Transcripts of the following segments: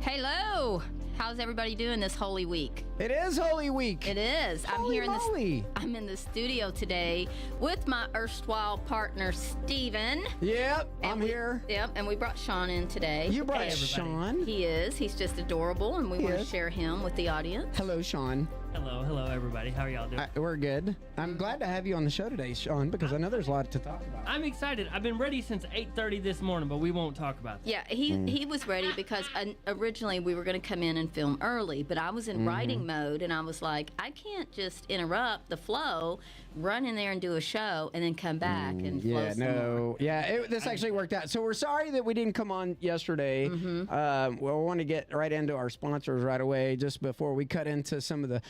Hello. How's everybody doing this Holy Week? It is Holy Week. It is. Holy moly. I'm in the studio today with my erstwhile partner, Steven. Yep, I'm here. Yep, and we brought Sean in today. You brought Sean. He is. He's just adorable, and we want to share him with the audience. Hello, Sean. Hello, everybody. How are y'all doing? We're good. I'm glad to have you on the show today, Sean, because I know there's a lot to talk about. I'm excited. I've been ready since 8:30 this morning, but we won't talk about that. Yeah, he was ready because originally we were going to come in and film early, but I was in writing mode, and I was like, I can't just interrupt the flow, run in there and do a show, and then come back and flow some more. This actually worked out. So we're sorry that we didn't come on yesterday. We want to get right into our sponsors right away, just before we cut into some of the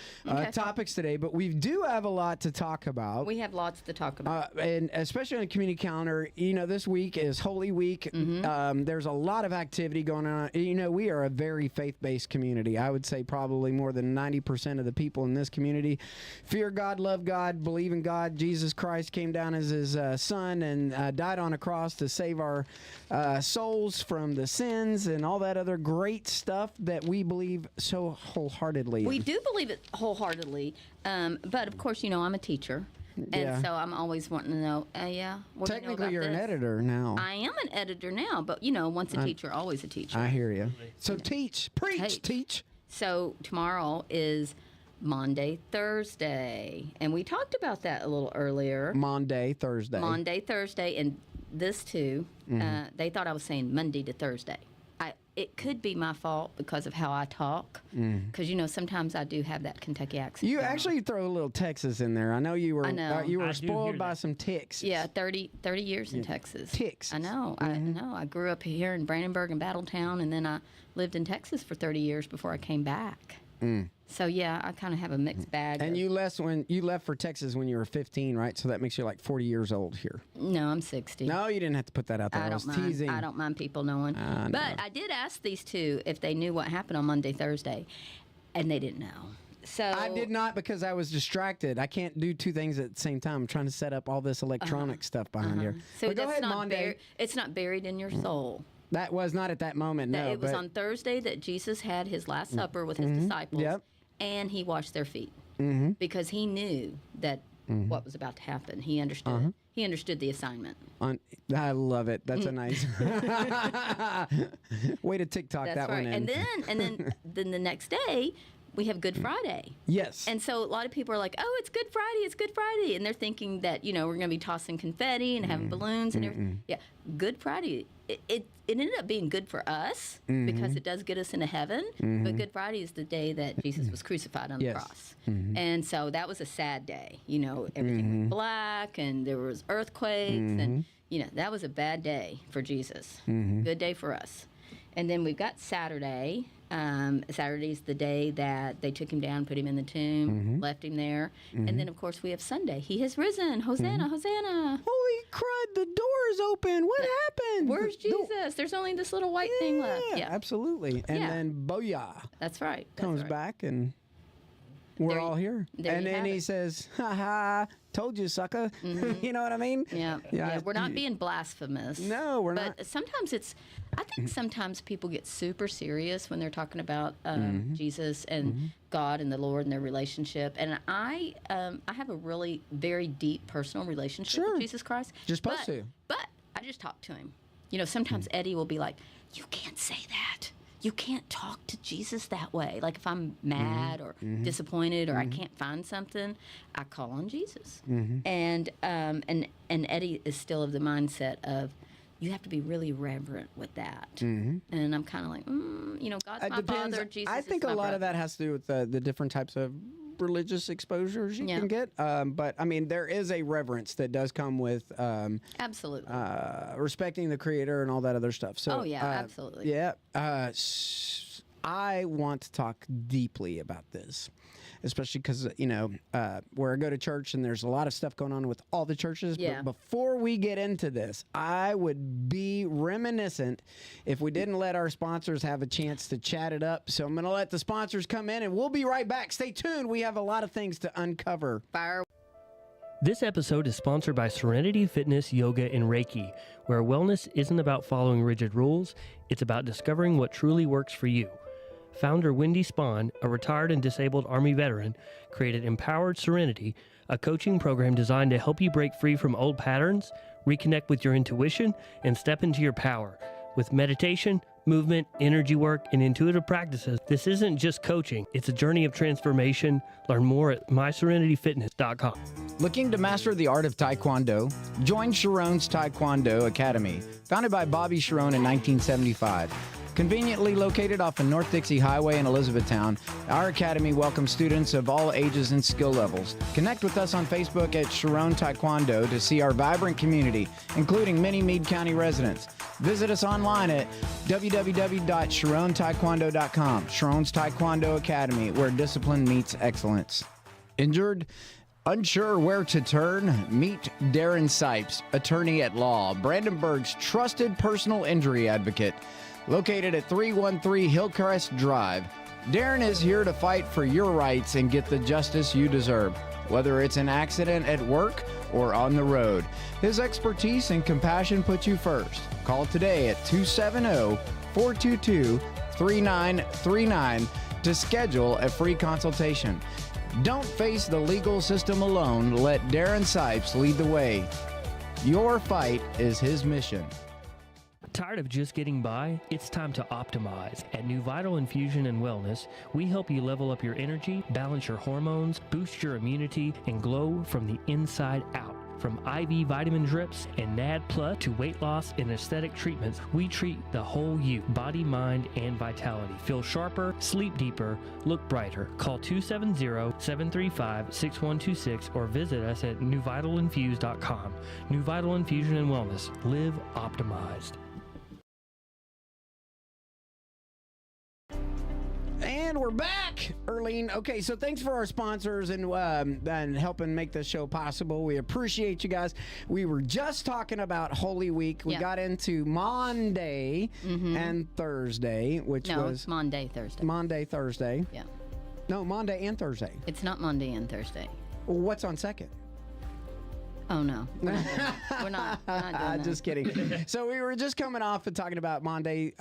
topics today, but we do have a lot to talk about. We have lots to talk about. And especially on the community calendar, this week is Holy Week. There's a lot of activity going on. We are a very faith-based community. I would say probably more than 90% of the people in this community fear God, love God, believe in God. Jesus Christ came down as his son and died on a cross to save our souls from the sins and all that other great stuff that we believe so wholeheartedly. We do believe it wholeheartedly. But of course, I'm a teacher. And so I'm always wanting to know, what technically do you know you're about an this? editor now. I am an editor now, but once a teacher, always a teacher. I hear you. So teach. So tomorrow is Monday, Thursday, and we talked about that a little earlier. Monday, Thursday, and this too. They thought I was saying Monday to Thursday. It could be my fault because of how I talk, because sometimes I do have that Kentucky accent. You actually throw a little Texas in there. I know you were. You were spoiled by some ticks. Yeah, 30 years in Texas. Ticks. I know. I know. I grew up here in Brandenburg and Battletown, and then I lived in Texas for 30 years before I came back. So yeah, I kind of have a mixed bag. And you left for Texas when you were 15, right? So that makes you like 40 years old here. No, I'm 60. No, you didn't have to put that out there. I was teasing. I don't mind people knowing. But I did ask these two if they knew what happened on Monday, Thursday, and they didn't know. So I did not, because I was distracted. I can't do two things at the same time. I'm trying to set up all this electronic stuff behind here. So but go ahead, Monday. It's not buried in your soul. That was not at that moment, no. It was on Thursday that Jesus had his Last Supper with his disciples. Yep. And he washed their feet because he knew that what was about to happen. He understood. He understood the assignment. I love it. That's a nice way to TikTok that one in. And then the next day we have Good Friday. Yes. And so a lot of people are like, "Oh, it's Good Friday! It's Good Friday!" And they're thinking that we're going to be tossing confetti and having balloons and everything. Yeah, Good Friday. It ended up being good for us because it does get us into heaven. But Good Friday is the day that Jesus was crucified on the cross, and so that was a sad day. Everything was black, and there was earthquakes, and that was a bad day for Jesus. Good day for us. And then we've got Saturday. Saturday's the day that they took him down, put him in the tomb, left him there. And then, of course, we have Sunday. He has risen. Hosanna, Hosanna. Holy crud, the door is open. What happened? Where's Jesus? There's only this little white thing left. Yeah, absolutely. And then Booyah. That's right. Comes back, and we're all here. And then he says, ha, told you, sucker. You know what I mean? Yeah. We're not being blasphemous. No, we're not. But sometimes I think sometimes people get super serious when they're talking about Jesus and God and the Lord and their relationship. And I have a really very deep personal relationship with Jesus Christ. You're supposed to. But I just talk to him. Sometimes Eddie will be like, "You can't say that. You can't talk to Jesus that way." Like if I'm mad or disappointed or I can't find something, I call on Jesus. And Eddie is still of the mindset of, you have to be really reverent with that. And I'm kind of like, God's my father, Jesus I think is my a lot brother. of that has to do with the different types of religious exposures you can get. But, I mean, there is a reverence that does come with absolutely respecting the Creator and all that other stuff. So, absolutely. Yeah. I want to talk deeply about this, especially because, where I go to church and there's a lot of stuff going on with all the churches. Yeah. But before we get into this, I would be reminiscent if we didn't let our sponsors have a chance to chat it up. So I'm going to let the sponsors come in and we'll be right back. Stay tuned. We have a lot of things to uncover. This episode is sponsored by Serenity Fitness, Yoga, and Reiki, where wellness isn't about following rigid rules, it's about discovering what truly works for you. Founder Wendy Spahn, a retired and disabled Army veteran, created Empowered Serenity, a coaching program designed to help you break free from old patterns, reconnect with your intuition, and step into your power. With meditation, movement, energy work, and intuitive practices, this isn't just coaching, it's a journey of transformation. Learn more at myserenityfitness.com. Looking to master the art of Taekwondo? Join Sharon's Taekwondo Academy, founded by Bobby Sharon in 1975. Conveniently located off of North Dixie Highway in Elizabethtown, our academy welcomes students of all ages and skill levels. Connect with us on Facebook at Sharon Taekwondo to see our vibrant community, including many Meade County residents. Visit us online at www.sharontaekwondo.com. Sharon's Taekwondo Academy, where discipline meets excellence. Injured? Unsure where to turn? Meet Darren Sipes, attorney at law, Brandenburg's trusted personal injury advocate. Located at 313 Hillcrest Drive, Darren is here to fight for your rights and get the justice you deserve, whether it's an accident at work or on the road. His expertise and compassion put you first. Call today at 270-422-3939 to schedule a free consultation. Don't face the legal system alone. Let Darren Sipes lead the way. Your fight is his mission. Tired of just getting by? It's time to optimize. At New Vital Infusion and Wellness, we help you level up your energy, balance your hormones, boost your immunity, and glow from the inside out. From IV vitamin drips and NAD Plus to weight loss and aesthetic treatments, we treat the whole you, body, mind, and vitality. Feel sharper, sleep deeper, look brighter. Call 270-735-6126 or visit us at newvitalinfuse.com. New Vital Infusion and Wellness. Live optimized. And we're back, Earlene. Okay, so thanks for our sponsors and helping make this show possible. We appreciate you guys. We were just talking about Holy Week. We got into Monday and Thursday, which was... No, it's Monday, Thursday. Monday, Thursday. Yeah. No, Monday and Thursday. It's not Monday and Thursday. Well, what's on second? Oh, no. We're not doing that. Just kidding. So we were just coming off of talking about Monday,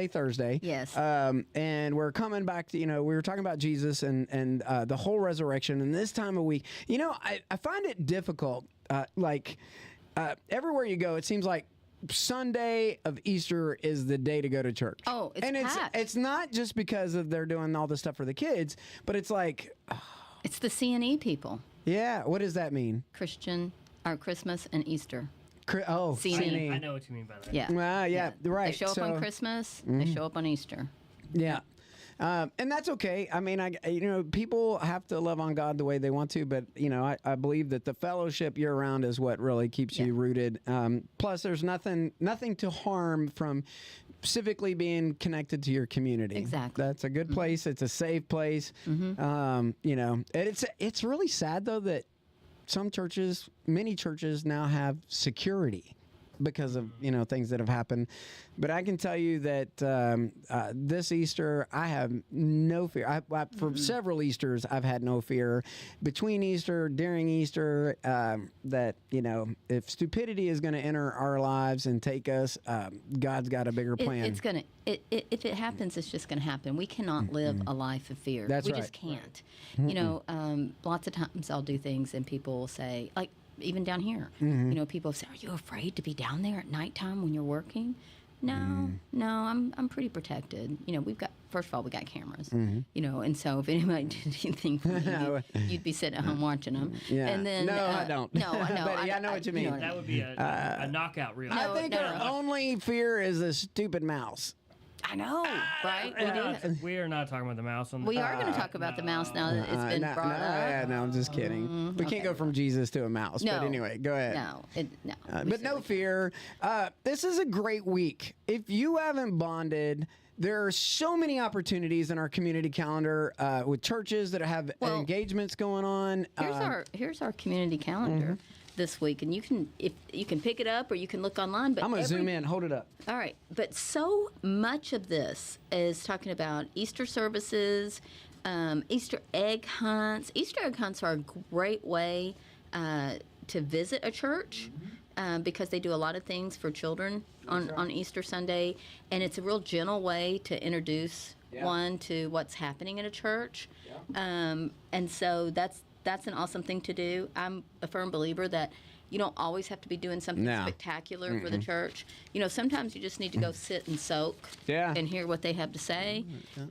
Thursday. Yes. And we're coming back to, we were talking about Jesus and the whole resurrection. And this time of week, I find it difficult. Everywhere you go, it seems like Sunday of Easter is the day to go to church. Oh, it's packed. It's not just because they're doing all this stuff for the kids, but it's like... It's the C&E people. Yeah. What does that mean? Christmas and Easter. C&E. I know what you mean by that. Yeah. Well, yeah, right. They show up on Christmas. They show up on Easter. Yeah. And that's okay. I mean, people have to love on God the way they want to, but, I believe that the fellowship year-round is what really keeps you rooted. Plus, there's nothing to harm from civically being connected to your community. Exactly. That's a good place. It's a safe place. It's really sad, though, that many churches now have security because of things that have happened. But I can tell you that this Easter I have no fear. For several Easters I've had no fear. Between Easter, during Easter, that if stupidity is going to enter our lives and take us, God's got a bigger plan. If it happens, it's just going to happen. We cannot live a life of fear. That's we right. just can't. Lots of times I'll do things and people will say, like, even down here, people say, "Are you afraid to be down there at nighttime when you're working?" No, I'm pretty protected. First of all, we got cameras. And so if anybody did anything for me, you'd be sitting at home watching them. Yeah. And then no, I don't. No, I know. But I know what you mean. That would be a knockout reel. I think our only fear is a stupid mouse. I know, right? We are not talking about the mouse. We are going to talk about the mouse now that it's been brought up. Yeah, no, I'm just kidding. We can't go from Jesus to a mouse. No. But anyway, go ahead. No. But no fear. This is a great week. If you haven't bonded, there are so many opportunities in our community calendar with churches that have engagements going on. Here's our community calendar this week, and you can pick it up or you can look online. But I'm gonna zoom in. Hold it up. All right, but so much of this is talking about Easter services, Easter egg hunts. Easter egg hunts are a great way to visit a church. Because they do a lot of things for children on Easter Sunday, and it's a real gentle way to introduce one to what's happening in a church. And so that's an awesome thing to do. I'm a firm believer that you don't always have to be doing something spectacular for the church. Sometimes you just need to go sit and soak and hear what they have to say.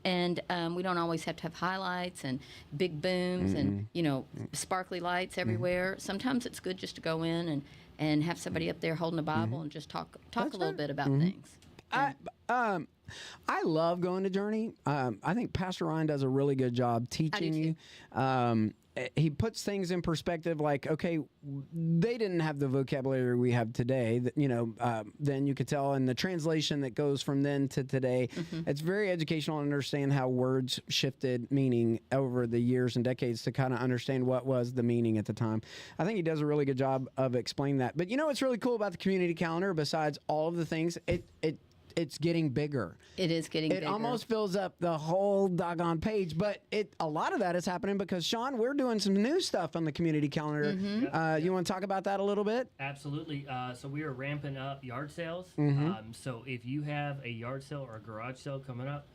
And we don't always have to have highlights and big booms and, sparkly lights everywhere. Sometimes it's good just to go in and have somebody up there holding a Bible and just talk a little bit about things. I love going to Journey. I think Pastor Ryan does a really good job teaching you. He puts things in perspective, like, okay, they didn't have the vocabulary we have today. Then you could tell in the translation that goes from then to today. It's very educational to understand how words shifted meaning over the years and decades to kind of understand what was the meaning at the time. I think he does a really good job of explaining that. But what's really cool about the community calendar, besides all of the things, it's getting bigger. It is getting bigger. It almost fills up the whole doggone page, but a lot of that is happening because, Sean, we're doing some new stuff on the community calendar. You want to talk about that a little bit? Absolutely. So we are ramping up yard sales. So if you have a yard sale or a garage sale coming up,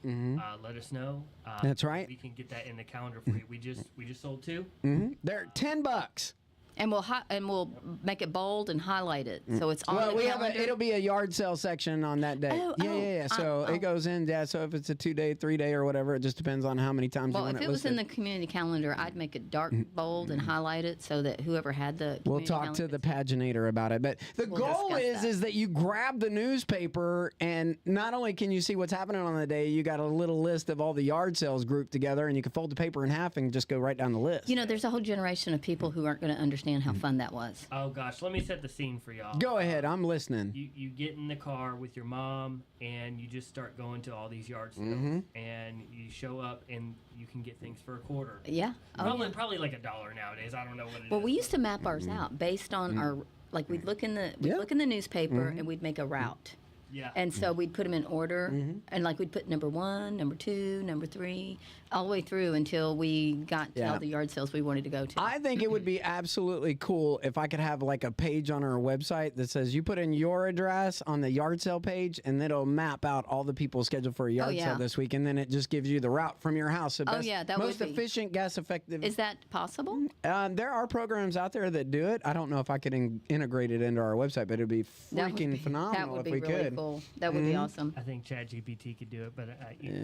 let us know. That's right. We can get that in the calendar for you. We just sold 2. They're $10. And we'll make it bold and highlight it, so it's on the calendar. It'll be a yard sale section on that day. Yeah. So it goes in. Yeah. So if it's a 2-day, 3-day, or whatever, it just depends on how many times you want it listed. Well, if it was in the community calendar, I'd make it dark, bold, and highlight it so that whoever had the we'll talk to the paginator about it. But the goal is that you grab the newspaper, and not only can you see what's happening on the day, you got a little list of all the yard sales grouped together, and you can fold the paper in half and just go right down the list. There's a whole generation of people who aren't going to understand how fun that was. Oh gosh, let me set the scene for y'all. Go ahead, I'm listening. You get in the car with your mom and you just start going to all these yard sales, and you show up and you can get things for a quarter. Yeah. Probably like $1 nowadays. I don't know what it is. Well, we used to map ours out based on our, like, we'd look in the newspaper and we'd make a route. Yeah. And so we'd put them in order, and like we'd put number 1, number 2, number 3, all the way through until we got to all the yard sales we wanted to go to. I think it would be absolutely cool if I could have like a page on our website that says you put in your address on the yard sale page, and then it'll map out all the people scheduled for a yard sale this week, and then it just gives you the route from your house. So that most would be efficient, gas effective. Is that possible? There are programs out there that do it. I don't know if I could integrate it into our website, but it'd be freaking phenomenal if we could. That would be really cool. That would be awesome. I think ChatGPT could do it, but I hear you.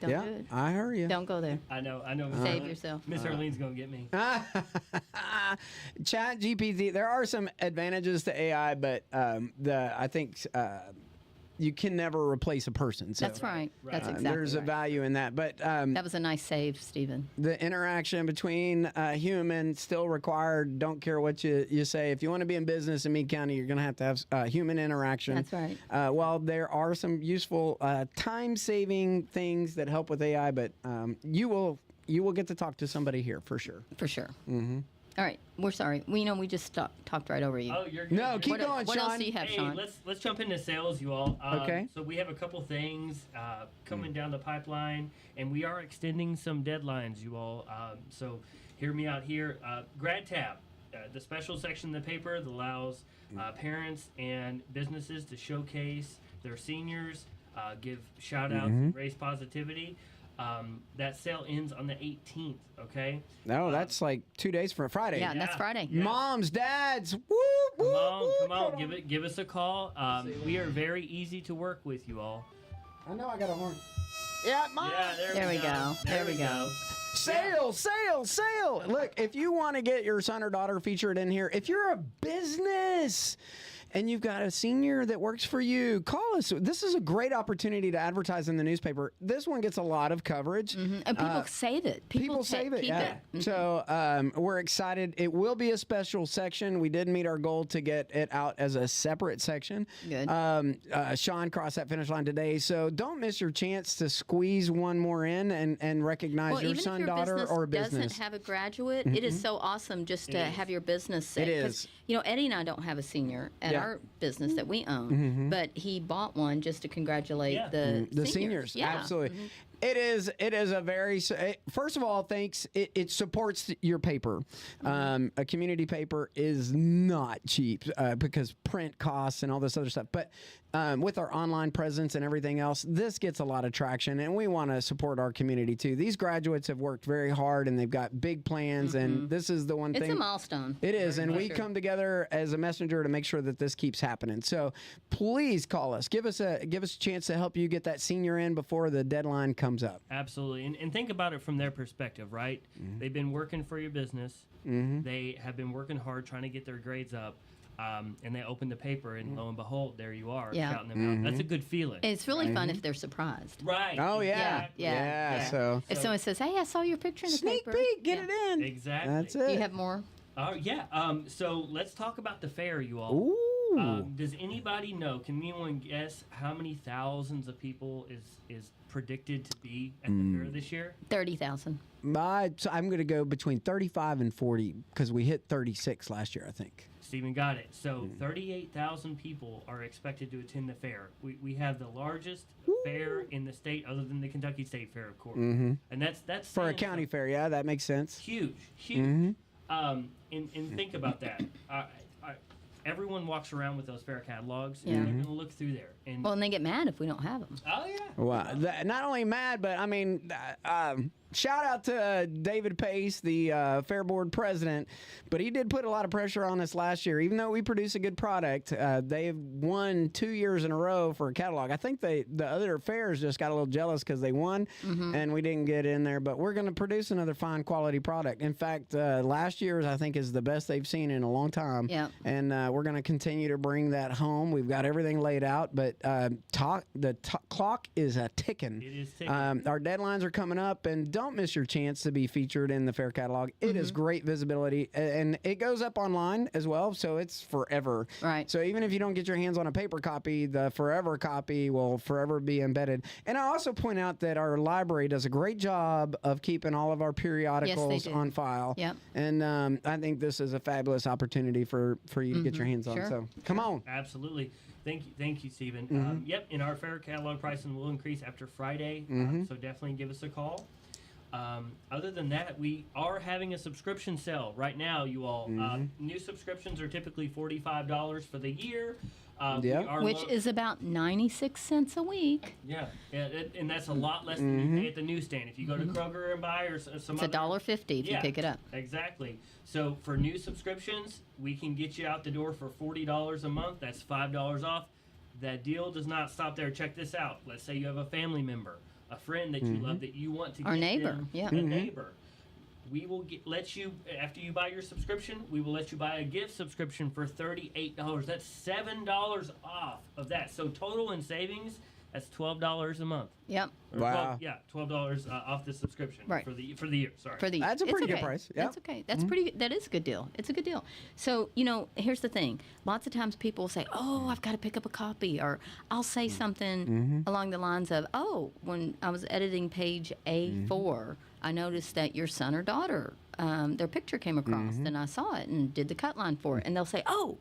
Don't do it. I hear you. Don't go there. I know. Save yourself. Miss Earlene's gonna get me. ChatGPT. There are some advantages to AI, but I think you can never replace a person. So, that's right. That's exactly there's a value in that. But that was a nice save, Stephen. The interaction between humans still required. Don't care what you say. If you want to be in business in Meade County, you're going to have human interaction. That's right. While there are some useful time-saving things that help with AI, but you will get to talk to somebody here for sure. For sure. All right, we're sorry. We just talked right over you. Oh, you're good. No, keep going, Sean. What else do you have, Sean? Let's jump into sales, you all. Okay. So we have a couple things coming down the pipeline, and we are extending some deadlines, you all. So hear me out here. Grad Tab, the special section of the paper that allows parents and businesses to showcase their seniors, give shout-outs, and raise positivity. That sale ends on the 18th, okay? No, that's like 2 days from Friday. Yeah, that's Friday. Yeah. Moms, dads, Come on, give us a call. We are very easy to work with, you all. I know I got a horn. Yeah, Mom. Yeah, there we go. There we go. Sale. Look, if you want to get your son or daughter featured in here, if you're a business and you've got a senior that works for you, call us. This is a great opportunity to advertise in the newspaper. This one gets a lot of coverage. And people save it. People save it, yeah. So we're excited. It will be a special section. We did meet our goal to get it out as a separate section. Good. Sean crossed that finish line today. So don't miss your chance to squeeze one more in and recognize your son, daughter, or business. Doesn't have a graduate, it is so awesome just to have your business. It is. Eddie and I don't have a senior at our business that we own, but he bought one just to congratulate the seniors. Yeah. Absolutely. It is a very, first of all, thanks. It supports your paper. A community paper is not cheap because print costs and all this other stuff. But with our online presence and everything else, this gets a lot of traction, and we want to support our community too. These graduates have worked very hard, and they've got big plans, and this is the one thing. It's a milestone. It is, and we come together as a messenger to make sure that this keeps happening. So please call us. Give us a chance to help you get that senior in before the deadline comes up. Absolutely. And think about it from their perspective, right? They've been working for your business. They have been working hard trying to get their grades up. And they open the paper, and lo and behold, there you are, shouting them out. That's a good feeling. It's really fun if they're surprised. Right. Oh, yeah. Exactly. Yeah. So If someone says, hey, I saw your picture in the sneak paper. peek, get it in. Exactly. That's it. Do you have more? Yeah. So let's talk about the fair, you all. Ooh. Does anybody know? Can anyone guess how many thousands of people is predicted to be at the fair this year? 30,000. So I'm going to go between 35 and 40 because we hit 36 last year, I think. Stephen got it. So 38,000 people are expected to attend the fair. We have the largest fair in the state, other than the Kentucky State Fair, of course. And that's For a county fair, yeah, that makes sense. huge. And think about that. Everyone walks around with those fair catalogs, and they're going to look through there. And Well, and they get mad if we don't have them. oh yeah. Wow. Not only mad, but I mean, shout out to David Pace, the Fair Board president, but he did put a lot of pressure on us last year. Even though we produce a good product, they've won 2 years in a row for a catalog. I think the other fairs just got a little jealous because they won, and we didn't get in there. But we're going to produce another fine quality product. In fact, last year's I think is the best they've seen in a long time. Yeah. And we're going to continue to bring that home. We've got everything laid out, but the clock is a ticking. It is ticking. Our deadlines are coming up, and don't miss your chance to be featured in the fair catalog. It is great visibility, and it goes up online as well, so it's forever. Right. So even if you don't get your hands on a paper copy, the forever copy will forever be embedded. And I also point out that our library does a great job of keeping all of our periodicals do. on file. Yep. And I think this is a fabulous opportunity for you to get your hands on. Sure. So come on. Absolutely. Thank you, Stephen. Yep, and our fair catalog pricing will increase after Friday, so definitely give us a call. Other than that, we are having a subscription sale right now, you all. New subscriptions are typically $45 for the year. Which is about 96 cents a week. Yeah, and that's a lot less than you pay at the newsstand. If you go to Kroger and buy or some It's other... $1.50 if you pick it up. Exactly. So for new subscriptions, we can get you out the door for $40 a month. That's $5 off. That deal does not stop there. Check this out. Let's say you have a family member, a friend that you love that you want to Our get neighbor, them, yeah. a neighbor. We will let you, after you buy your subscription, we will let you buy a gift subscription for $38. That's $7 off of that. So total in savings, that's $12 a month. Yep. Or Wow. $12 off the subscription Right. for the year. Sorry. For the That's a it's pretty good okay. price. Yep. That's okay. That's pretty. That is a good deal. It's a good deal. So here's the thing. Lots of times people say, "Oh, I've got to pick up a copy," or I'll say something along the lines of, "Oh, when I was editing page A4, I noticed that your son or daughter, their picture came across, and I saw it and did the cut line for it." And they'll say, "Oh,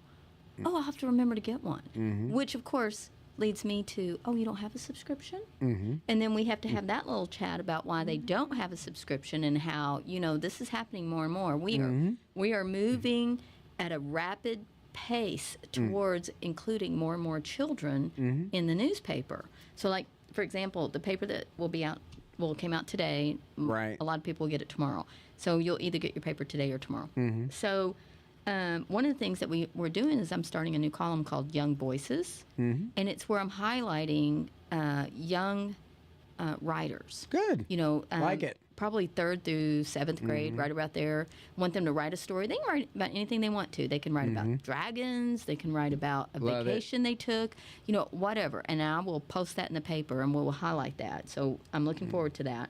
I'll have to remember to get one," which of course leads me to, "Oh, you don't have a subscription?" And then we have to have that little chat about why they don't have a subscription and how, this is happening more and more. We are moving at a rapid pace towards including more and more children in the newspaper. So like, for example, the paper that came out today, Right. a lot of people will get it tomorrow. So you'll either get your paper today or tomorrow. So one of the things that we're doing is I'm starting a new column called Young Voices, and it's where I'm highlighting young writers. Good. Like it. Probably 3rd through 7th grade, right about there. Want them to write a story. They can write about anything they want to. They can write about dragons. They can write about a Love vacation they took, whatever. And I will post that in the paper, and we'll highlight that. So I'm looking forward to that.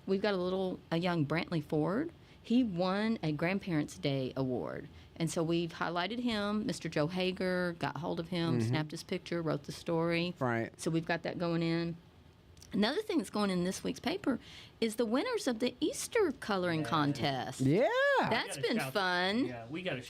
We've got a young Brantley Ford. He won a Grandparents' Day award. And so we've highlighted him. Mr. Joe Hager got hold of him, snapped his picture, wrote the story. Right. So we've got that going in. Another thing that's going in this week's paper is the winners of the Easter coloring contest. Yeah. That's been fun. Yeah, we got to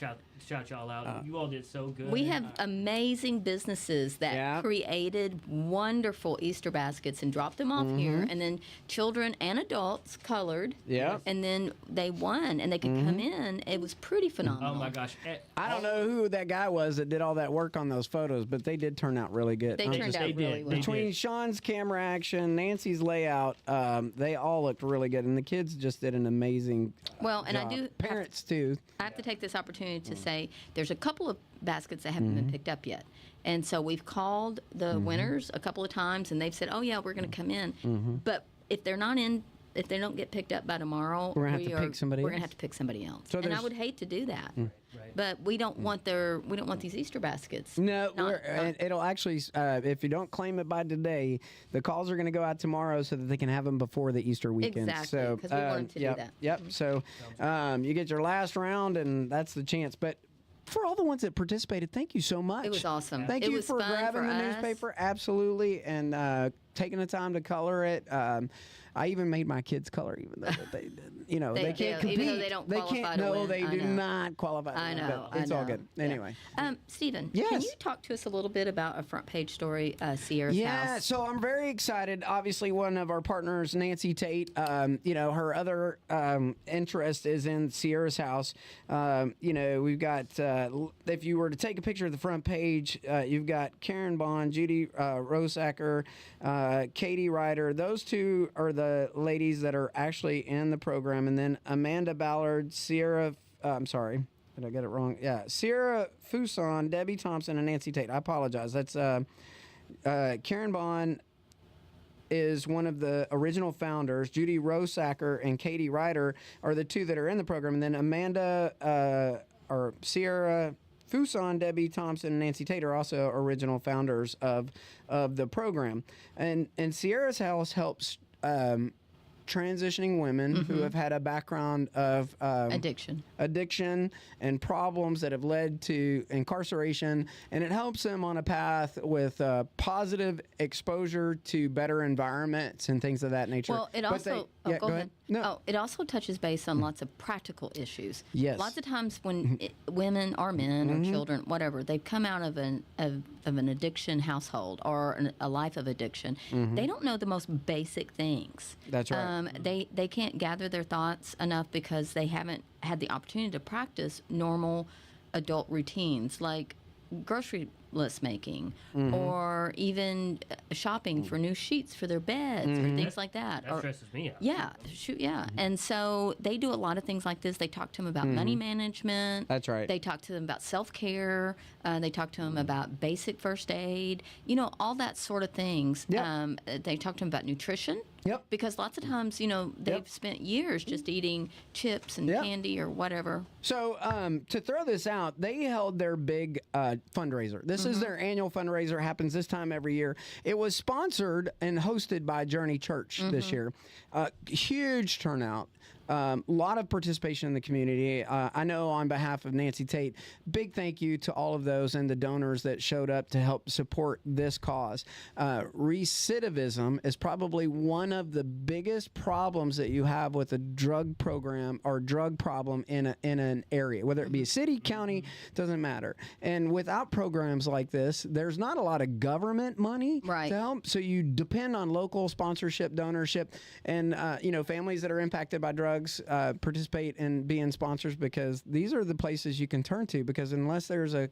shout y'all out. You all did so good. We have amazing businesses that created wonderful Easter baskets and dropped them off here, and then children and adults colored. Yeah. And then they won, and they could come in. It was pretty phenomenal. Oh my gosh. I don't know who that guy was that did all that work on those photos, but they did turn out really good. They turned out really well. Between Sean's camera action, Nancy's layout, they all looked really good, and the kids just did an amazing Well, and job. I do Parents too. I have to take this opportunity to say there's a couple of baskets that haven't been picked up yet. And so we've called the winners a couple of times, and they've said, oh, yeah, we're going to come in. But if they're not in, if they don't get picked up by tomorrow, We're going to have to pick somebody we're else. going to have to pick somebody else. So and I would hate to do that. Right. But we don't want these Easter baskets. No, and it'll actually, if you don't claim it by today, the calls are going to go out tomorrow so that they can have them before the Easter weekend. Exactly, So, because we want them to do that. Yep. So you get your last round, and that's the chance. But for all the ones that participated, thank you so much. It was awesome. Thank It you was for fun grabbing for the us. newspaper, absolutely, and taking the time to color it. I even made my kids color, even though that they did. You know, they can't do, compete. even though they don't qualify can't. to No, win. they I do know. not qualify. I know. But it's all good. Yeah. Anyway. Stephen, Yes. can you talk to us a little bit about a front page story, Sierra's Yeah, house? so I'm very excited. Obviously, one of our partners, Nancy Tate, her other interest is in Sierra's house. We've got, if you were to take a picture of the front page, you've got Karen Bond, Judy Rosacker, Katie Ryder. Those two are the ladies that are actually in the program. And then Amanda Ballard, Sierra, I'm sorry. Did I get it wrong? Yeah, Sierra Fuson, Debbie Thompson, and Nancy Tate. I apologize. That's Karen Bond is one of the original founders. Judy Rosacker and Katie Ryder are the two that are in the program. And then Amanda or Sierra Fuson, Debbie Thompson, and Nancy Tate are also original founders of the program. And Sierra's House helps transitioning women who have had a background of addiction and problems that have led to incarceration, and it helps them on a path with positive exposure to better environments and things of that nature. Well, it also go ahead. No. It also touches base on lots of practical issues. Yes. Lots of times when women or men or children, whatever, they've come out of an addiction household or a life of addiction, they don't know the most basic things. That's right. They can't gather their thoughts enough because they haven't had the opportunity to practice normal adult routines like grocery list making or even shopping for new sheets for their beds or things like that. That stresses me out. Yeah, and so they do a lot of things like this. They talk to them about money management. That's right. They talk to them about self-care. They talk to them about basic first aid. All that sort of things. Yep. They talk to them about nutrition. Yep. Because lots of times, they've spent years just eating chips and candy or whatever. So to throw this out, they held their big fundraiser. This is their annual fundraiser. Happens this time every year. It was sponsored and hosted by Journey Church this year. Huge turnout. A lot of participation in the community. I know on behalf of Nancy Tate, big thank you to all of those and the donors that showed up to help support this cause. Recidivism is probably one of the biggest problems that you have with a drug program or drug problem in an area, whether it be a city, county, doesn't matter. And without programs like this, there's not a lot of government money to help. So you depend on local sponsorship, donorship, and families that are impacted by drugs participate in being sponsors because these are the places you can turn to, because unless there's a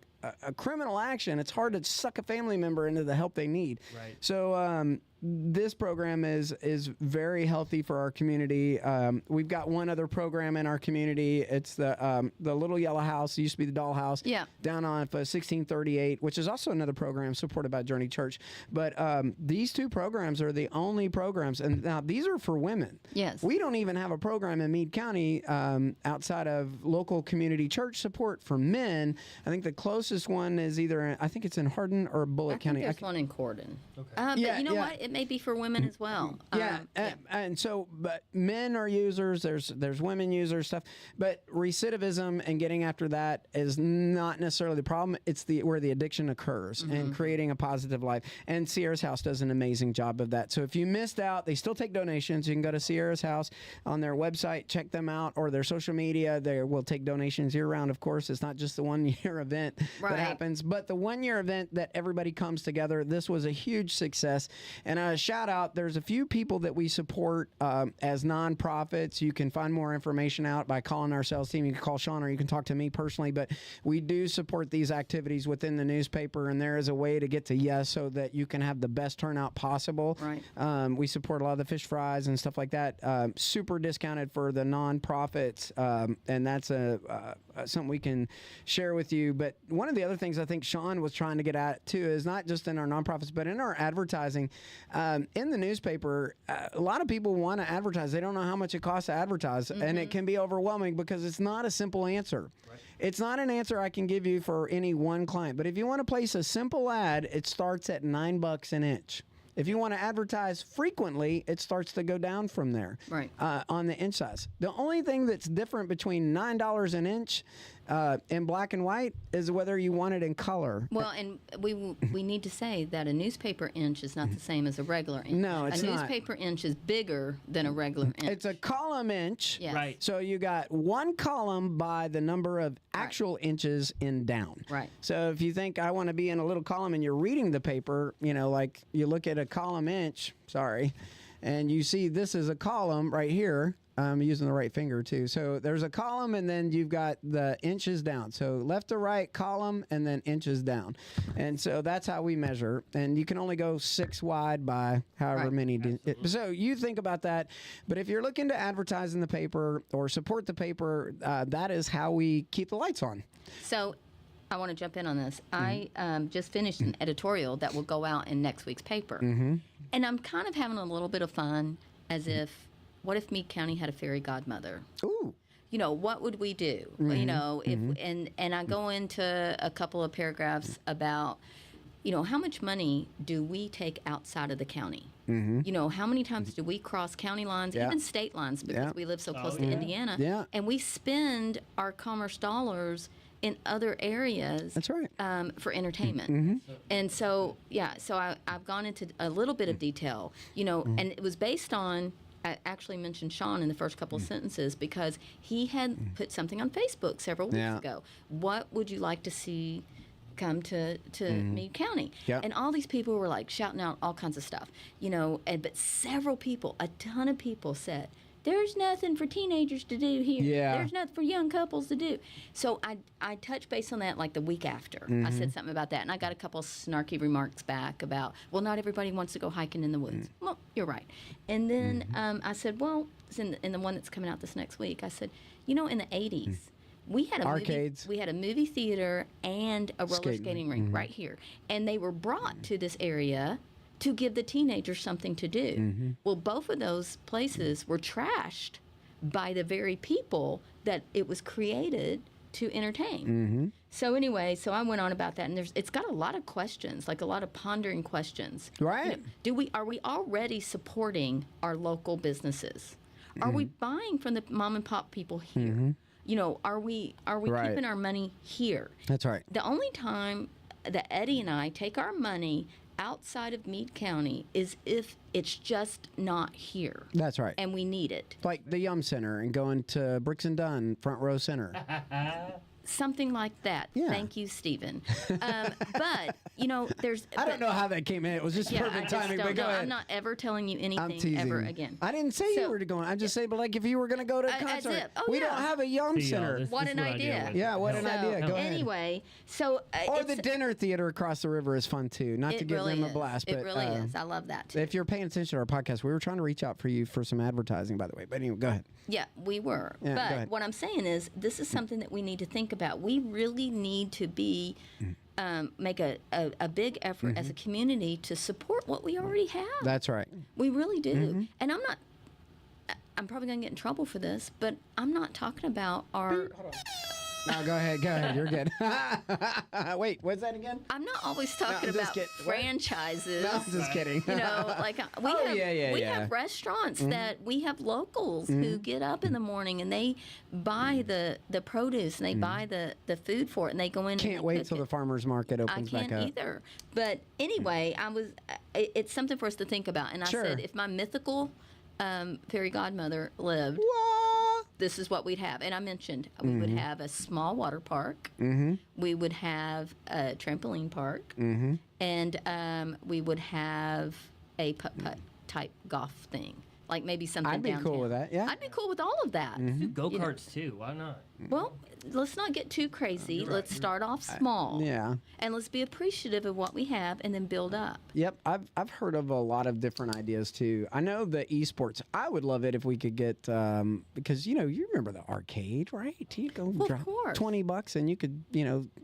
criminal action, it's hard to suck a family member into the help they need. Right. So this program is very healthy for our community. We've got one other program in our community. It's the Little Yellow House. It used to be the Doll House. Yeah. Down on 1638, which is also another program supported by Journey Church. But these two programs are the only programs, and now these are for women. Yes. We don't even have a program in Meade County outside of local community church support for men. I think the closest one is I think it's in Hardin or Bullitt County. There's one in Corden. Okay. But you know what? it may be for women as well. Yeah, and so, but men are users. There's women users stuff, but recidivism and getting after that is not necessarily the problem. It's where the addiction occurs and creating a positive life. And Sierra's House does an amazing job of that. So if you missed out, they still take donations. You can go to Sierra's House on their website, check them out, or their social media. They will take donations year round. Of course, it's not just the 1 year event that happens, but the 1 year event that everybody comes together. This was a huge success. And a shout out, there's a few people that we support as nonprofits. You can find more information out by calling our sales team. You can call Sean or you can talk to me personally, but we do support these activities within the newspaper, and there is a way to get to yes so that you can have the best turnout possible. Right. We support a lot of the fish fries and stuff like that. Super discounted for the nonprofits, and that's something we can share with you. But one of the other things I think Sean was trying to get at too is not just in our nonprofits, but in our advertising. In the newspaper, a lot of people want to advertise. They don't know how much it costs to advertise, and it can be overwhelming because it's not a simple answer. Right. It's not an answer I can give you for any one client. But if you want to place a simple ad, it starts at $9 an inch. If you want to advertise frequently, it starts to go down from there on the inch size. The only thing that's different between $9 an inch in black and white is whether you want it in color. Well, and we need to say that a newspaper inch is not the same as a regular inch. No, it's not. A newspaper inch is bigger than a regular inch. It's a column inch. Yes. Right. So you got one column by the number of actual inches in down. Right. So if you think I want to be in a little column and you're reading the paper, like you look at a column inch, and you see this is a column right here. I'm using the right finger too. So there's a column and then you've got the inches down. So left to right column and then inches down. And so that's how we measure. And you can only go 6 wide by however many. So you think about that. But if you're looking to advertise in the paper or support the paper, that is how we keep the lights on. So I want to jump in on this. I just finished an editorial that will go out in next week's paper. And I'm kind of having a little bit of fun as if, what if Meade County had a fairy godmother? Ooh. What would we do? If and I go into a couple of paragraphs about, how much money do we take outside of the county? How many times do we cross county lines, even state lines, because we live so close to Indiana? Yeah. And we spend our commerce dollars in other areas. That's right. For entertainment. And so, I've gone into a little bit of detail, and it was based on, I actually mentioned Sean in the first couple of sentences because he had put something on Facebook several weeks ago. What would you like to see come to Meade County? Yep. And all these people were like shouting out all kinds of stuff, but several people, a ton of people said, there's nothing for teenagers to do here. Yeah. There's nothing for young couples to do. So I touched base on that like the week after. I said something about that, and I got a couple snarky remarks back about, well, not everybody wants to go hiking in the woods. Well, you're right. And then I said, well, in the one that's coming out this next week, I said, in the 80s, we had arcades. We had a movie theater and a roller skating rink right here, and they were brought to this area to give the teenagers something to do. Well, both of those places were trashed by the very people that it was created to entertain. So anyway, I went on about that, and it's got a lot of questions, like a lot of pondering questions. Right. Are we already supporting our local businesses? Are we buying from the mom and pop people here? Are we keeping our money here? That's right. The only time that Eddie and I take our money outside of Meade County is if it's just not here. That's right. And we need it. Like the Yum Center and going to Bricks and Dunn, Front Row Center. Something like that. Yeah. Thank you, Stephen. But, there's... I don't know how that came in. It was just perfect timing, but go ahead. I'm not ever telling you anything ever again. I didn't say you were going. I'm just saying, but like if you were going to go to a concert. We don't have a Yum Center. What an idea. Yeah, what an idea. Go ahead. Anyway, or the dinner theater across the river is fun too. Not to give them a blast, but it really is. I love that too. If you're paying attention to our podcast, we were trying to reach out for you for some advertising, by the way. But anyway, go ahead. Yeah, we were. Yeah, but what I'm saying is, this is something that we need to think about. We really need to make a big effort as a community to support what we already have. That's right. We really do. And I'm probably going to get in trouble for this, but I'm not talking about our... No, go ahead. You're good. Wait, what's that again? I'm not always talking about franchises. No, I'm just kidding. You know, like we have restaurants that we have locals who get up in the morning and they buy the produce and they buy the food for it and they go in. Can't wait till the farmers market opens back up. I can't either. But anyway, it's something for us to think about. And I said, if my mythical fairy godmother lived, this is what we'd have. And I mentioned we would have a small water park. We would have a trampoline park. And we would have a putt-putt type golf thing. Like maybe something I'd be downtown. cool with that, yeah. I'd be cool with all of that. Go-karts too. Why not? Well, let's not get too crazy. Let's start off small. And let's be appreciative of what we have and then build up. Yep, I've heard of a lot of different ideas too. I know the esports. I would love it if we could get because you remember the arcade, right? You go drop $20 and you could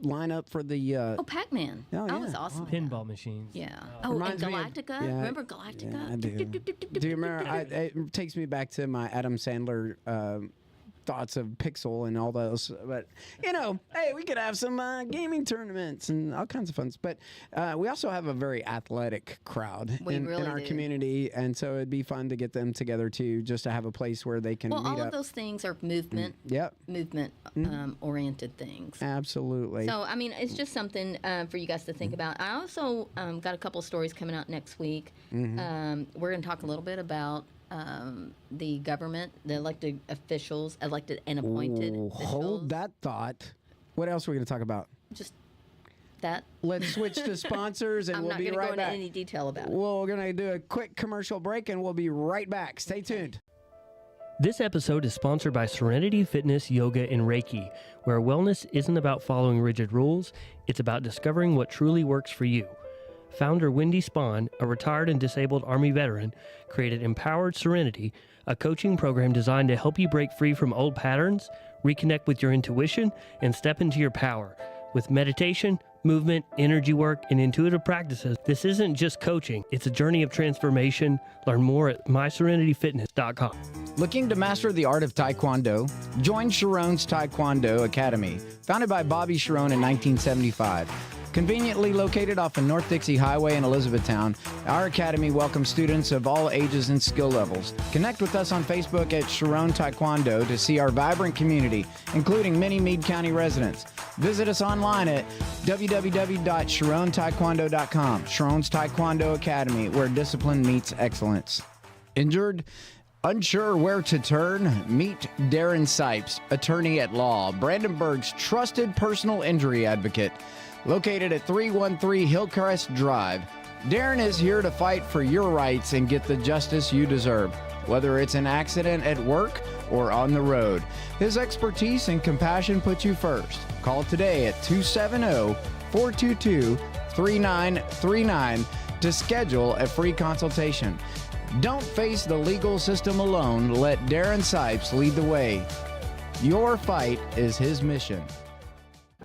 line up for the Pac-Man. That was awesome. Pinball machines. Yeah. And Galactica. Remember Galactica? Yeah, I do. Do you remember? It takes me back to my Adam Sandler thoughts of Pixel and all those. But, hey, we could have some gaming tournaments and all kinds of fun. But we also have a very athletic crowd in our community. And so it'd be fun to get them together, too, just to have a place where they can meet all up. of those things are movement oriented things. Absolutely. So, I mean, it's just something for you guys to think about. I also got a couple of stories coming out next week. We're going to talk a little bit about the government, the elected officials, elected and appointed officials. Hold that thought. What else are we going to talk about? Just that. Let's switch to sponsors and we'll be right back. I'm not going to go into any detail about it. We're going to do a quick commercial break and we'll be right back. Stay tuned. This episode is sponsored by Serenity Fitness, Yoga, and Reiki, where wellness isn't about following rigid rules, it's about discovering what truly works for you. Founder Wendy Spahn, a retired and disabled Army veteran, created Empowered Serenity, a coaching program designed to help you break free from old patterns, reconnect with your intuition, and step into your power. With meditation, movement, energy work, and intuitive practices, this isn't just coaching, it's a journey of transformation. Learn more at myserenityfitness.com. Looking to master the art of Taekwondo? Join Sharon's Taekwondo Academy, founded by Bobby Sharon in 1975. Conveniently located off of North Dixie Highway in Elizabethtown, our academy welcomes students of all ages and skill levels. Connect with us on Facebook at Sharon Taekwondo to see our vibrant community, including many Meade County residents. Visit us online at www.sharontaekwondo.com. Sharon's Taekwondo Academy, where discipline meets excellence. Injured? Unsure where to turn? Meet Darren Sipes, attorney at law, Brandenburg's trusted personal injury advocate. Located at 313 Hillcrest Drive, Darren is here to fight for your rights and get the justice you deserve, whether it's an accident at work or on the road. His expertise and compassion put you first. Call today at 270-422-3939 to schedule a free consultation. Don't face the legal system alone. Let Darren Sipes lead the way. Your fight is his mission.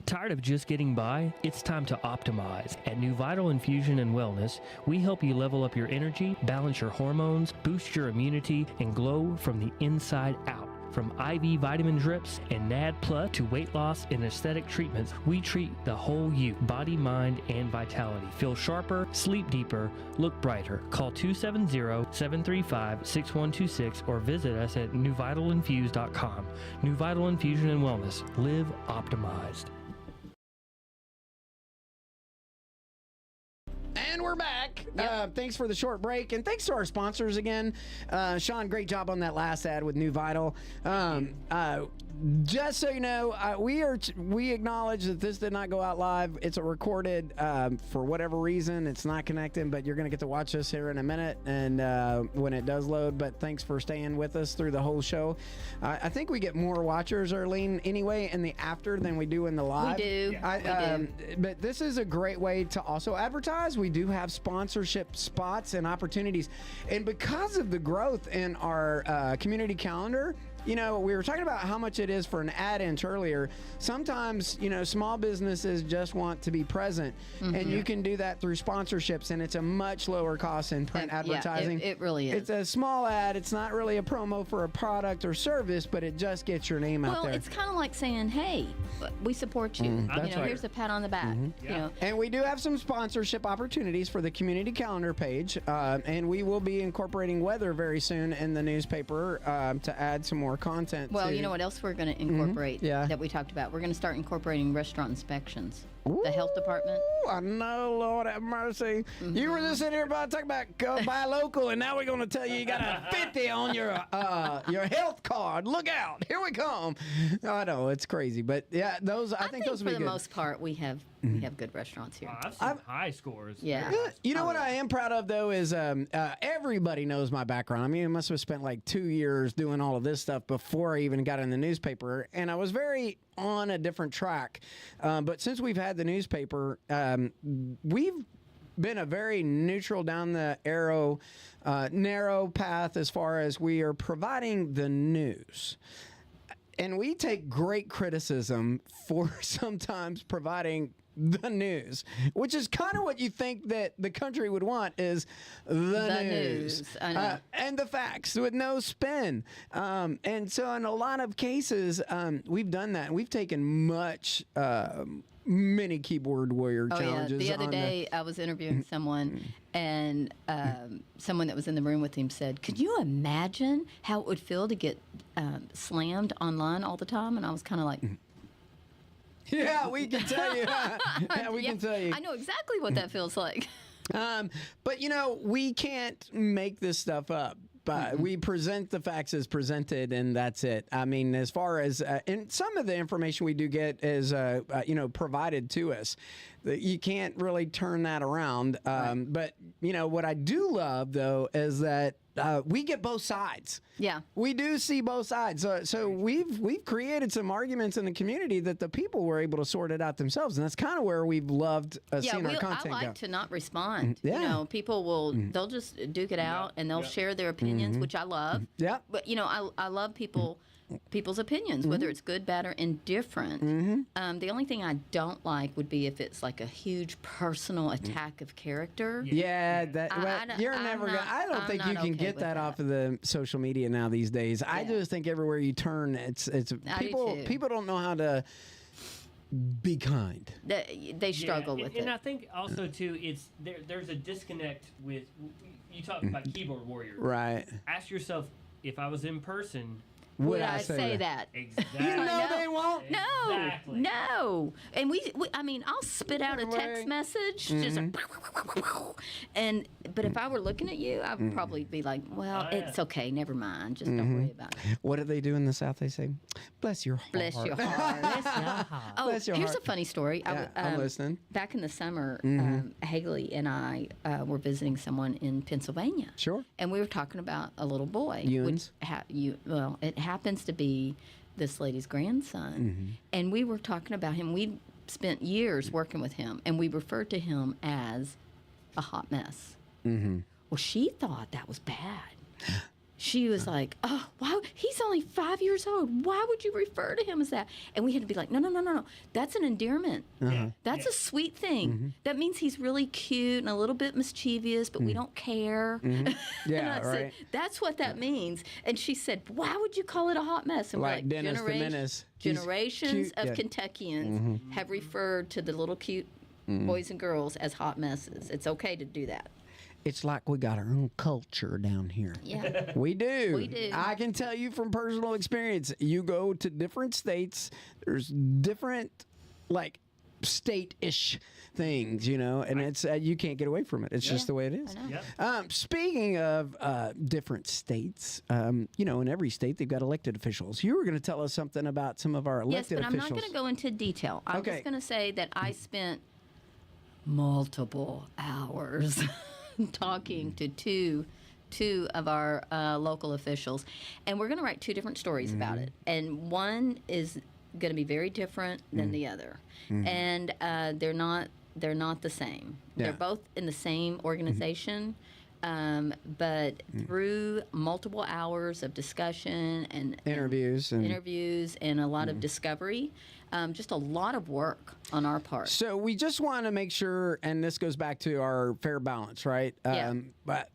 Tired of just getting by? It's time to optimize. At New Vital Infusion and Wellness, we help you level up your energy, balance your hormones, boost your immunity, and glow from the inside out. From IV vitamin drips and NAD Plus to weight loss and aesthetic treatments, we treat the whole you, body, mind, and vitality. Feel sharper, sleep deeper, look brighter. Call 270-735-6126 or visit us at newvitalinfuse.com. New Vital Infusion and Wellness. Live optimized. And we're back. Thanks for the short break, and thanks to our sponsors again. Sean, great job on that last ad with New Vital. Just so you know, we acknowledge that this did not go out live. It's a recorded for whatever reason. It's not connecting, but you're going to get to watch us here in a minute and when it does load. But thanks for staying with us through the whole show. I think we get more watchers, Earlene, anyway, in the after than we do in the live. We do. Yeah. We do. But this is a great way to also advertise. We do have sponsorship spots and opportunities. And because of the growth in our community calendar, we were talking about how much it is for an ad inch earlier. Sometimes, small businesses just want to be present, and you can do that through sponsorships, and it's a much lower cost than print advertising. Yeah, it really is. It's a small ad. It's not really a promo for a product or service, but it just gets your name out there. Well, it's kind of like saying, hey, we support you. That's right. Here's a pat on the back. And we do have some sponsorship opportunities for the community calendar page, and we will be incorporating weather very soon in the newspaper to add some more content. Well, you know what else we're going to incorporate that we talked about? We're going to start incorporating restaurant inspections. The health department. I know, Lord have mercy. You were just sitting here talking about go buy local, and now we're going to tell you got a 50 on your health card. Look out! Here we come. I know it's crazy, but yeah, I think those would be good. For the most part, we have good restaurants here. I've seen high scores. Yeah. You know what I am proud of though is everybody knows my background. I mean, I must have spent like 2 years doing all of this stuff before I even got in the newspaper, and I was very on a different track. But since we've had the newspaper, we've been a very neutral down the narrow path as far as we are providing the news. And we take great criticism for sometimes providing the news, which is kind of what you think that the country would want is the news. I know. And the facts with no spin. And so in a lot of cases, we've done that. We've taken many keyboard warrior challenges. The other day I was interviewing someone, and someone that was in the room with him said, could you imagine how it would feel to get slammed online all the time? And I was kind of like... Yeah, we can tell you. We can tell you. I know exactly what that feels like. But, we can't make this stuff up. But we present the facts as presented, and that's it. I mean, as far as and some of the information we do get is provided to us. You can't really turn that around. But what I do love though is that we get both sides. Yeah, we do see both sides. So we've created some arguments in the community that the people were able to sort it out themselves, and that's kind of where we've loved seeing our content I like go. to not respond. Yeah. People will they'll just duke it out and they'll share their opinions, which I love. Yeah. But I love people's opinions, whether it's good, bad, or indifferent. The only thing I don't like would be if it's like a huge personal attack of character. Yeah, you're never gonna. I don't think you can get that off of the social media now these days. I just think everywhere you turn, it's people don't know how to be kind. They struggle with it. And I think also too, there's a disconnect with you talk about keyboard warrior. Right. Ask yourself, if I was in person, would I say that? Exactly. They won't. Exactly. No. And I'll spit out a text message, just but if I were looking at you, I would probably be like, well, it's okay, never mind, just don't worry about it. What do they do in the South? They say, bless your heart. Bless your heart. Bless your heart. Oh, Bless your here's heart. a funny story. Yeah, I'm listening. Back in the summer, Haley and I were visiting someone in Pennsylvania. Sure. And we were talking about a little boy. Ewans? It happens to be this lady's grandson. And we were talking about him. We spent years working with him, and we referred to him as a hot mess. Well, she thought that was bad. She was like, oh, wow, he's only 5 years old. Why would you refer to him as that? And we had to be like, no. That's an endearment. That's a sweet thing. That means he's really cute and a little bit mischievous, but we don't care. Yeah, and I said, that's what that means. And she said, why would you call it a hot mess? And Like Dennis the Menace. Generations of Kentuckians have referred to the little cute boys and girls as hot messes. It's okay to do that. It's like we got our own culture down here. Yeah. We do. We do. I can tell you from personal experience, you go to different states, there's different, state-ish things, and it's you can't get away from it. It's just the way it is. I know. Speaking of different states, in every state they've got elected officials. You were going to tell us something about some of our elected officials. Yes, but I'm not going to go into detail. I'm just going to say that I spent multiple hours talking to two of our local officials, and we're going to write two different stories about it. And one is going to be very different than the other, and they're not the same. Yeah. They're both in the same organization, But through multiple hours of discussion and interviews and a lot of discovery, just a lot of work on our part. So we just want to make sure, and this goes back to our fair balance, right? Yeah. But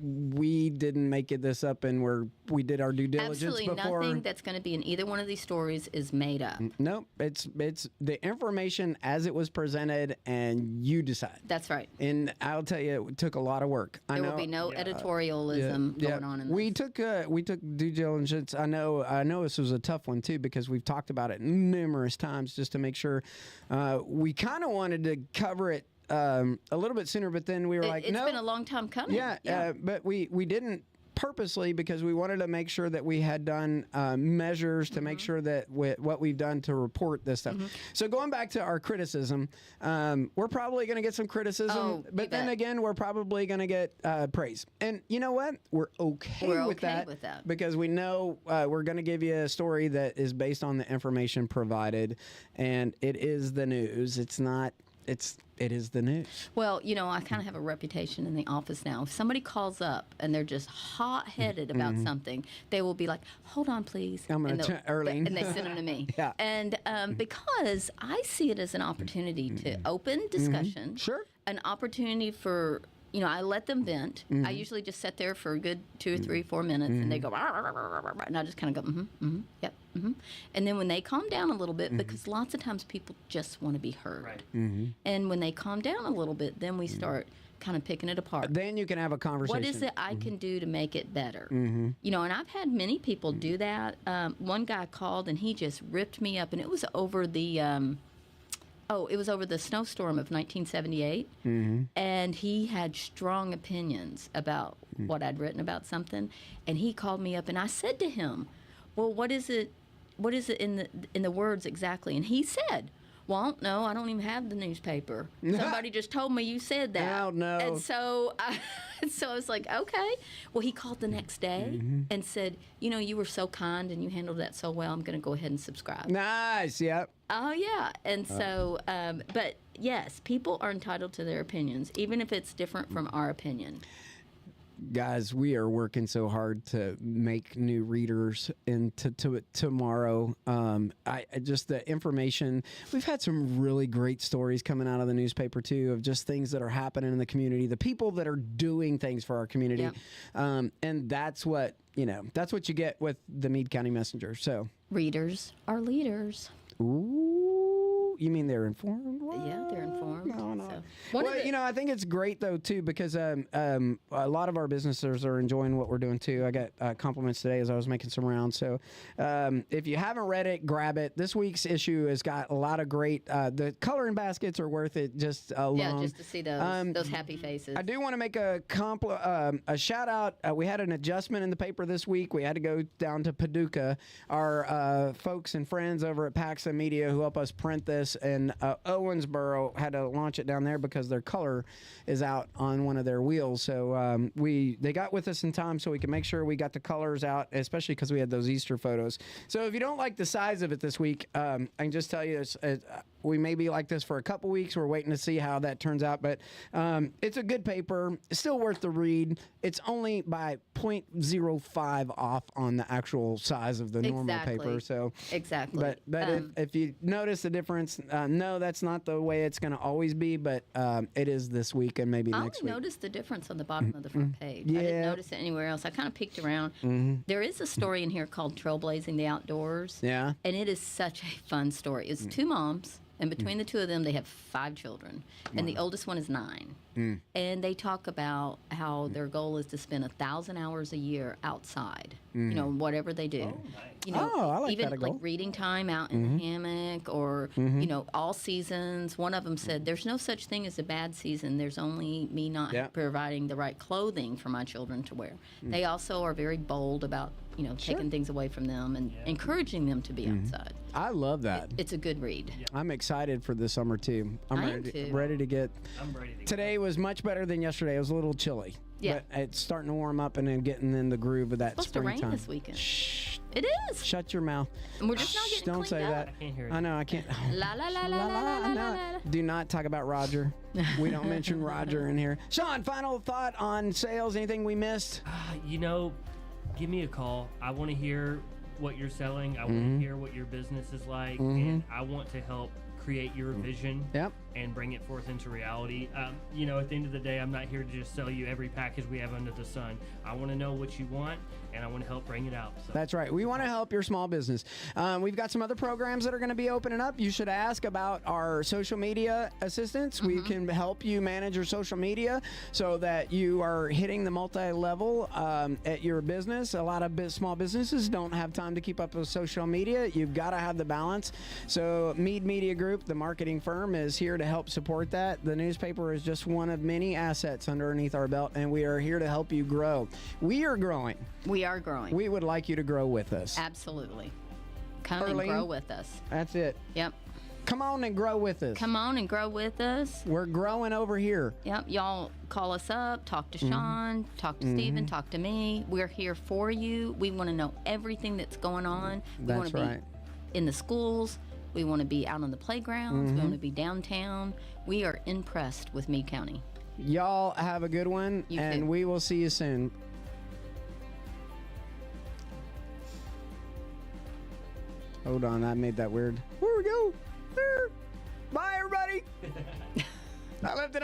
we didn't make this up, and we did our due diligence Absolutely before. nothing that's going to be in either one of these stories is made up. Nope, it's the information as it was presented, and you decide. That's right. And I'll tell you, it took a lot of work. There will be no editorialism going on in this. We took due diligence. I know this was a tough one too, because we've talked about it numerous times just to make sure. We kind of wanted to cover it a little bit sooner, but then we were like, no. It's been a long time coming. Yeah. But we didn't purposely, because we wanted to make sure that we had done measures to make sure that what we've done to report this stuff. So going back to our criticism, we're probably going to get some criticism, but then again, we're probably going to get praise. And you know what? We're okay with that because we know we're going to give you a story that is based on the information provided, and it is the news. It's not. It is the news. Well, I kind of have a reputation in the office now. If somebody calls up and they're just hot-headed about something, they will be like, "Hold on, please." I'm going to Earlene. And they send them to me. Yeah. And because I see it as an opportunity to open discussion. Sure. An opportunity for... I let them vent. I usually just sit there for a good 2 or 3, 4 minutes, and they go, rah, rah, rah, rah, rah, and I just kind of go, yep, And then when they calm down a little bit, because lots of times people just want to be heard. Right. And when they calm down a little bit, then we start kind of picking it apart. Then you can have a conversation. What is it I can do to make it better? And I've had many people do that. One guy called, and he just ripped me up, and it was over the... it was over the snowstorm of 1978, and he had strong opinions about what I'd written about something, and he called me up, and I said to him, "Well, what is it in the words exactly?" And he said, "Well, I don't know. I don't even have the newspaper. Somebody just told me you said that." Oh, no. And so I was like, okay. Well, he called the next day and said, "You were so kind and you handled that so well. I'm going to go ahead and subscribe." Nice. Yep. Oh, yeah. And so, but yes, people are entitled to their opinions, even if it's different from our opinion. Guys, we are working so hard to make new readers into tomorrow. I just the information. We've had some really great stories coming out of the newspaper too, of just things that are happening in the community, the people that are doing things for our community, and that's what you get with the Meade County Messenger. So Readers are leaders. Ooh, you mean they're informed? What? Yeah, they're informed. No. So, I think it's great though too, because a lot of our businesses are enjoying what we're doing too. I got compliments today as I was making some rounds. So if you haven't read it, grab it. This week's issue has got a lot of great. The coloring baskets are worth it just alone. Yeah, just to see those happy faces. I do want to make a shout out. We had an adjustment in the paper this week. We had to go down to Paducah. Our folks and friends over at Paxa Media who help us print this, and Owensboro had to launch it down there because their color is out on one of their wheels. So they got with us in time so we can make sure we got the colors out, especially because we had those Easter photos. So if you don't like the size of it this week, I can just tell you we may be like this for a couple weeks. We're waiting to see how that turns out, but it's a good paper. It's still worth the read. It's only by 0.05 off on the actual size of the normal paper. So exactly. But if you notice the difference, no, that's not the way it's going to always be, but it is this week and maybe next week. I noticed the difference on the bottom of the front page. Yeah. I didn't notice it anywhere else. I kind of peeked around. There is a story in here called Trailblazing the Outdoors. Yeah. And it is such a fun story. It's two moms. And between the two of them, they have 5 children. And the oldest one is 9. And they talk about how their goal is to spend 1,000 hours a year outside, whatever they do. I like even that goal. like reading time out in the hammock or, all seasons. One of them said, there's no such thing as a bad season. There's only me not providing the right clothing for my children to wear. They also are very bold about taking things away from them and encouraging them to be outside. I love that. It's a good read. Yeah. I'm excited for the summer too. I'm ready to get. Today was much better than yesterday. It was a little chilly. Yeah. But it's starting to warm up and then getting in the groove of that It's supposed to springtime. rain this weekend. Shh, It is. Shut your mouth. And we're just not getting Don't say cleaned that. up. I can't hear you. I know, I can't. La la la la la la la la. Do not talk about Roger. We don't mention Roger in here. Sean, final thought on sales? Anything we missed? You know, give me a call. I want to hear what you're selling. I want to hear what your business is like, and I want to help create your vision Yep. and bring it forth into reality. You know, at the end of the day, I'm not here to just sell you every package we have under the sun. I want to know what you want, and I want to help bring it out. So. That's right. We want to help your small business. We've got some other programs that are going to be opening up. You should ask about our social media assistants. We can help you manage your social media so that you are hitting the multi-level at your business. A lot of small businesses don't have time to keep up with social media. You've got to have the balance. So Meade Media Group, the marketing firm, is here to help support that. The newspaper is just one of many assets underneath our belt, and we are here to help you grow. We are growing. We are growing. We would like you to grow with us. Absolutely. Come Earlene? and grow with us. That's it. Yep. Come on and grow with us. Come on and grow with us. We're growing over here. Yep. Y'all call us up, talk to Sean, talk to Steven, talk to me. We're here for you. We want to know everything that's going on. We want That's to right. be in the schools. We want to be out on the playgrounds. We want to be downtown. We are impressed with Meade County. Y'all have a good one, You and too. we will see you soon. Hold on, I made that weird. Where we go? There.